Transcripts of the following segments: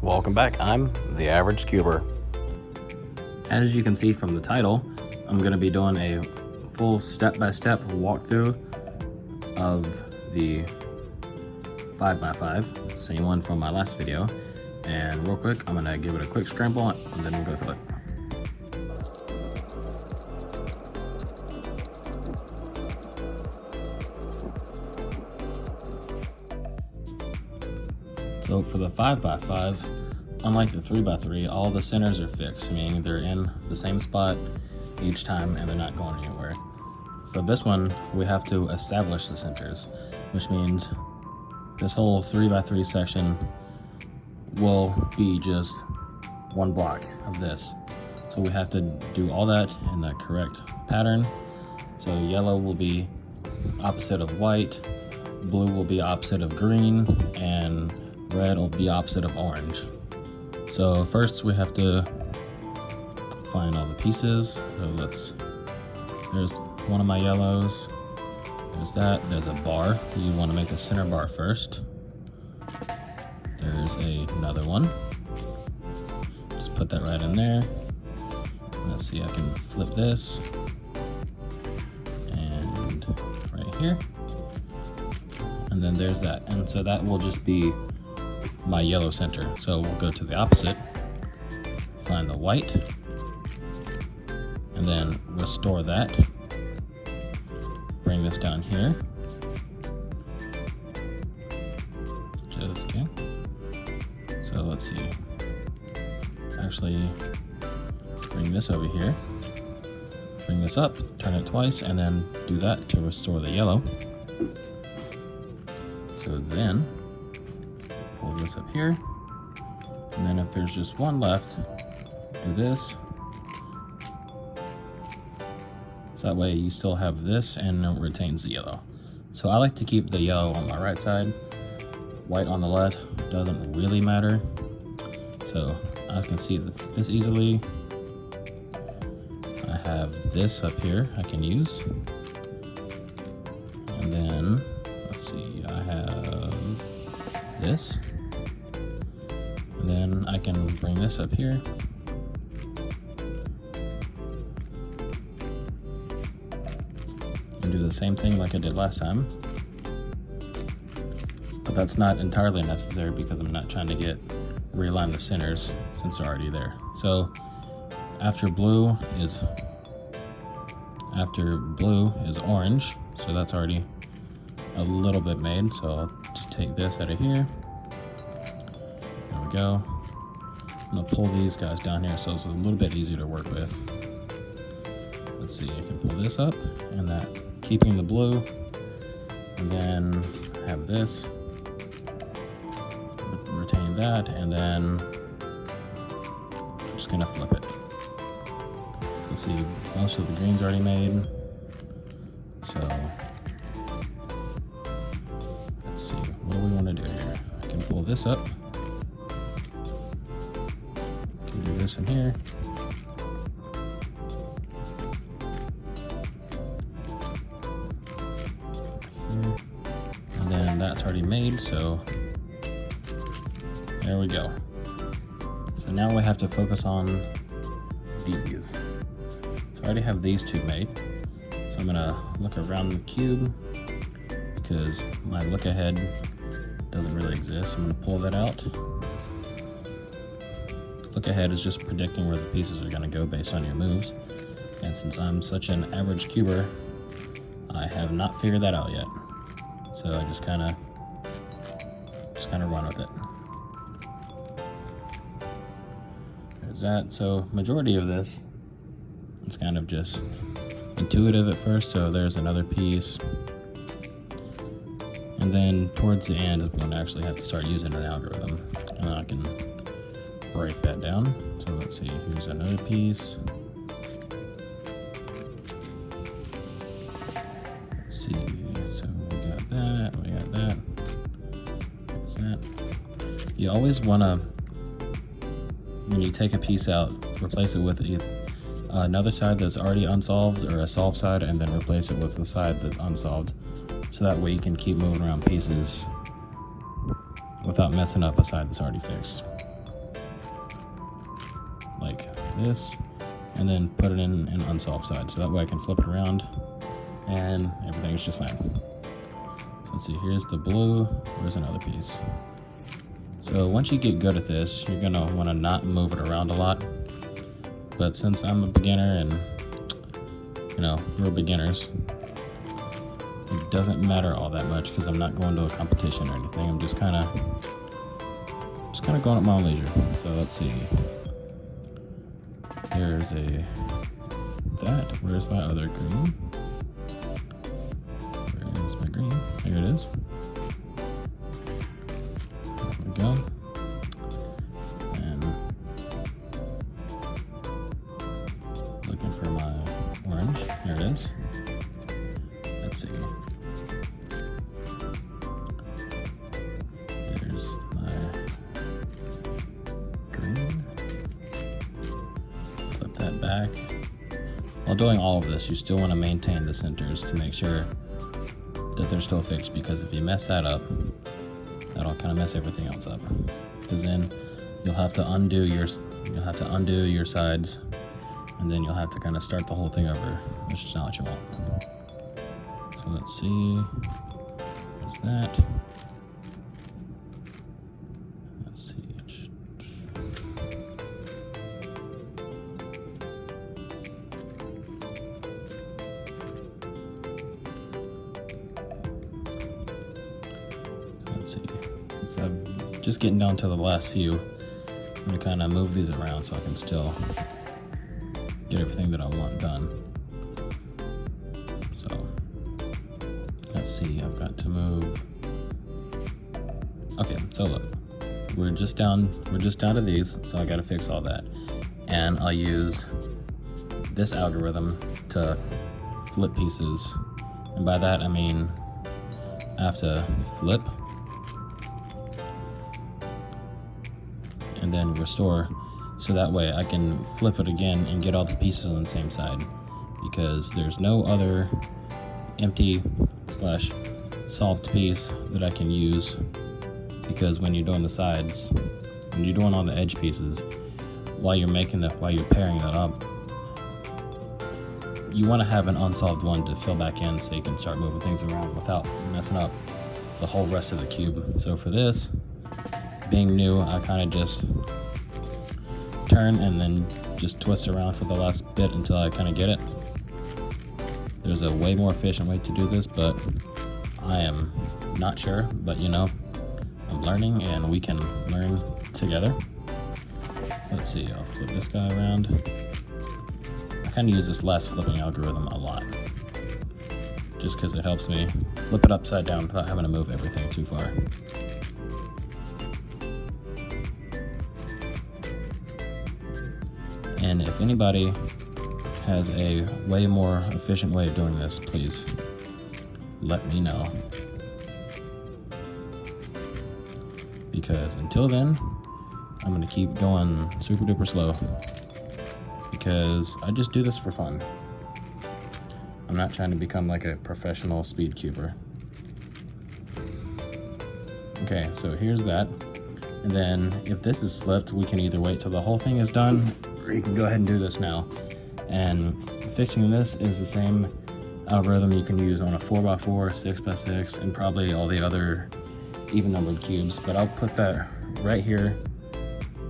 Welcome back. I'm the Average Cuber. As you can see from the title, I'm going to be doing a full step-by-step walkthrough of the 5x5, same one from my last video. And real quick, I'm going to give it a quick scramble and then we'll go through it. So for the 5x5, unlike the 3x3, all the centers are fixed, meaning they're in the same spot each time and they're not going anywhere. For this one, we have to establish the centers, which means this whole 3x3 section will be just one block of this. So we have to do all that in the correct pattern. So yellow will be opposite of white, blue will be opposite of green, and red will be opposite of orange. So first we have to find all the pieces. So there's one of my yellows. There's that. There's a bar. You want to make the center bar first. There's another one. Just put that right in there. Let's see, I can flip this. And right here. And then there's that. And so that will just be my yellow center. So we'll go to the opposite, find the white, and then restore that. Bring this down here. Just okay. So let's see. Actually, bring this over here. Bring this up, turn it twice, and then do that to restore the yellow. So then pull this up here, and then if there's just one left, do this. So that way you still have this and it retains the yellow. So I like to keep the yellow on my right side, white on the left, doesn't really matter. So I can see this easily. I have this up here I can use. And then, let's see, I have this. And then I can bring this up here. And do the same thing like I did last time. But that's not entirely necessary because I'm not trying to realign the centers since they're already there. So after blue is orange, so that's already a little bit made. So I'll just take this out of here. There we go. I'm gonna pull these guys down here so it's a little bit easier to work with. Let's see, I can pull this up and that, keeping the blue, and then have this, retain that, and then I'm just gonna flip it. You see, most of the green's already made. So let's see, what do we want to do here? I can pull this up. I can do this in here. And then that's already made, so there we go. So now we have to focus on these. So I already have these two made. So I'm gonna look around the cube because my look ahead doesn't really exist. I'm gonna pull that out. Look ahead is just predicting where the pieces are gonna go based on your moves. And since I'm such an average cuber, I have not figured that out yet. So I just kind of run with it. There's that. So majority of this, it's kind of just intuitive at first. So there's another piece. And then towards the end is when I actually have to start using an algorithm. And I can break that down. So let's see, here's another piece. Let's see, so we got that, there's that. You always wanna, when you take a piece out, replace it with another side that's already unsolved or a solved side, and then replace it with the side that's unsolved. So that way you can keep moving around pieces without messing up a side that's already fixed. like this, and then put it in an unsolved side. So that way I can flip it around and everything is just fine. So let's see, here's the blue, where's another piece? So once you get good at this, you're gonna wanna not move it around a lot. But since I'm a beginner and, you know, we're beginners, it doesn't matter all that much because I'm not going to a competition or anything. I'm just kind of going at my own leisure. So let's see. There's where's my other green? Where's my green? Here it is. There we go. And looking for my orange. There it is. Let's see. There's my green. Flip that back. While doing all of this, you still want to maintain the centers to make sure that they're still fixed, because if you mess that up, that'll kind of mess everything else up. Because then you'll have to undo your sides, and then you'll have to kind of start the whole thing over, which is not what you want. So let's see, there's that. Let's see. Let's see, since I'm just getting down to the last few, I'm gonna kind of move these around so I can still get everything that I want done. So let's see, I've got to move. Okay, so look, we're just down to these, so I got to fix all that, and I'll use this algorithm to flip pieces, and by that I mean I have to flip and then restore, so that way I can flip it again and get all the pieces on the same side, because there's no other empty / solved piece that I can use, because when you're doing the sides, when you're doing all the edge pieces, while you're pairing that up, you want to have an unsolved one to fill back in so you can start moving things around without messing up the whole rest of the cube. So for this, being new, I kind of just turn and then just twist around for the last bit until I kind of get it. There's a way more efficient way to do this, but I am not sure, but you know, I'm learning and we can learn together. Let's see, I'll flip this guy around. I kind of use this last flipping algorithm a lot, just because it helps me flip it upside down without having to move everything too far. And if anybody has a way more efficient way of doing this, please let me know. Because until then, I'm gonna keep going super duper slow, because I just do this for fun. I'm not trying to become like a professional speed cuber. Okay, so here's that. And then if this is flipped, we can either wait till the whole thing is done, or you can go ahead and do this now. And fixing this is the same algorithm you can use on a 4x4, 6x6, and probably all the other even numbered cubes, but I'll put that right here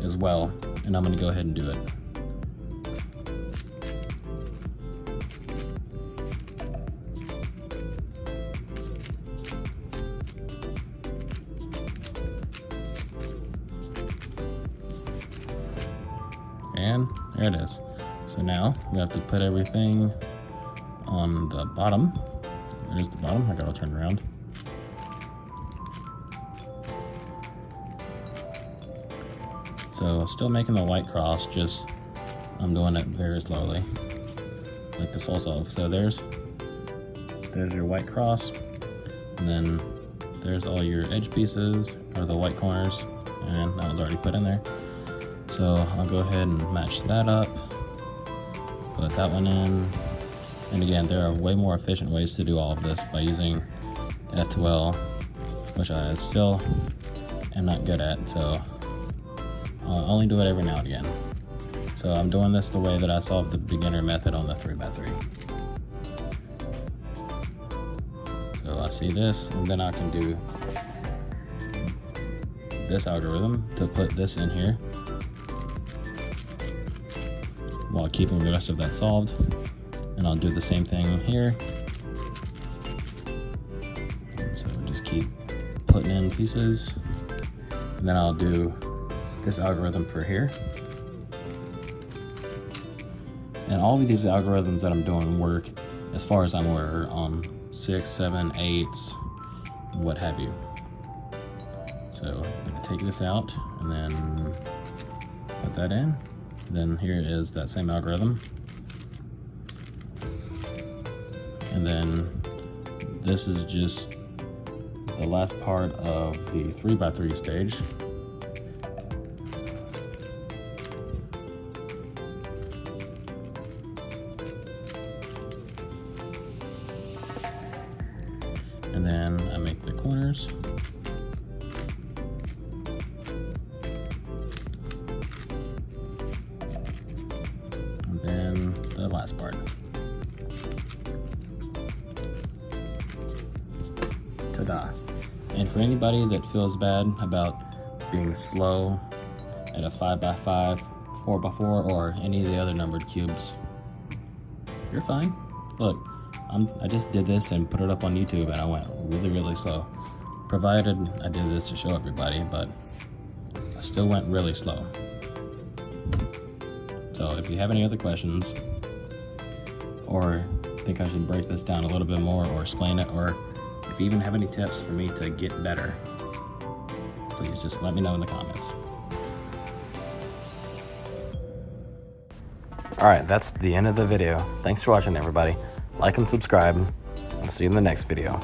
as well, and I'm gonna go ahead and do it. And there it is. So now we have to put everything on the bottom. There's the bottom, I gotta turn around. So still making the white cross, just I'm doing it very slowly, like this whole solve. So there's your white cross, and then there's all your edge pieces, or the white corners, and that one's already put in there. So I'll go ahead and match that up, put that one in. And again, there are way more efficient ways to do all of this by using F2L, which I still am not good at, so I'll only do it every now and again. So So I'm doing this the way that I solved the beginner method on the 3x3. So I see this, and then I can do this algorithm to put this in here while keeping the rest of that solved. And I'll do the same thing here. So just keep putting in pieces. And then I'll do this algorithm for here. And all of these algorithms that I'm doing work, as far as I'm aware, on 6, 7, 8, what have you. So I'm gonna take this out and then put that in. Then here is that same algorithm. And then this is just the last part of the 3x3 stage. And then I make the corners. And then the last part. Ta-da. And for anybody that feels bad about being slow at a 5x5, 4x4, or any of the other numbered cubes, you're fine. Look, I just did this and put it up on YouTube, and I went really slow. Provided I did this to show everybody, but I still went really slow. So if you have any other questions, or think I should break this down a little bit more or explain it, or if you even have any tips for me to get better, please just let me know in the comments. Alright, that's the end of the video. Thanks for watching, everybody. Like and subscribe. I'll see you in the next video.